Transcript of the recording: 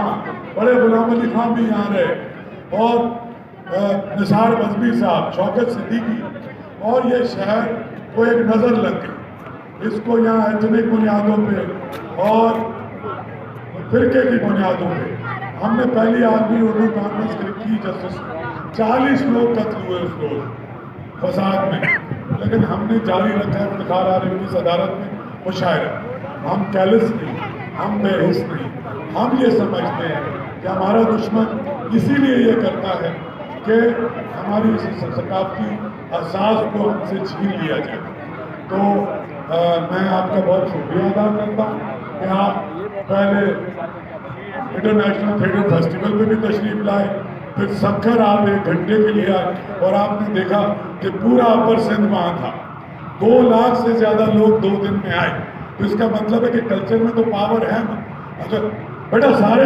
ہاں بڑے غلام علی خان بھی یہاں رہے، اور نثار بزمی صاحب، شوکت صدیقی، اور یہ شہر کو ایک نظر لگ گئی، اس کو یہاں ایتھنک بنیادوں پہ اور فرقے کی بنیادوں پہ ہم نے پہلی عالمی اردو کانفرنس کی جسٹس 40 لوگ قتل ہوئے اس روز فساد میں، لیکن ہم نے جاری رکھا ہے افتخار عالم کی صدارت میں مشاعرہ۔ ہم کیلس نہیں، ہم بے حس نہیں، ہم یہ سمجھتے ہیں کہ ہمارا دشمن اسی لیے یہ کرتا ہے کہ ہماری ثقافتی احساس کو ہم سے چھین لیا جائے۔ تو میں آپ کا بہت شکریہ ادا کرتا ہوں کہ آپ پہلے انٹرنیشنل تھیٹر فیسٹیول پہ بھی تشریف لائے، پھر سکھر آپ 1 گھنٹے کے لیے آئے، اور آپ نے دیکھا کہ پورا اپر سندھ وہاں تھا، 2 لاکھ سے زیادہ لوگ 2 دن میں آئے۔ تو اس کا مطلب ہے کہ کلچر میں تو پاور ہے نا، اگر بیٹا سارے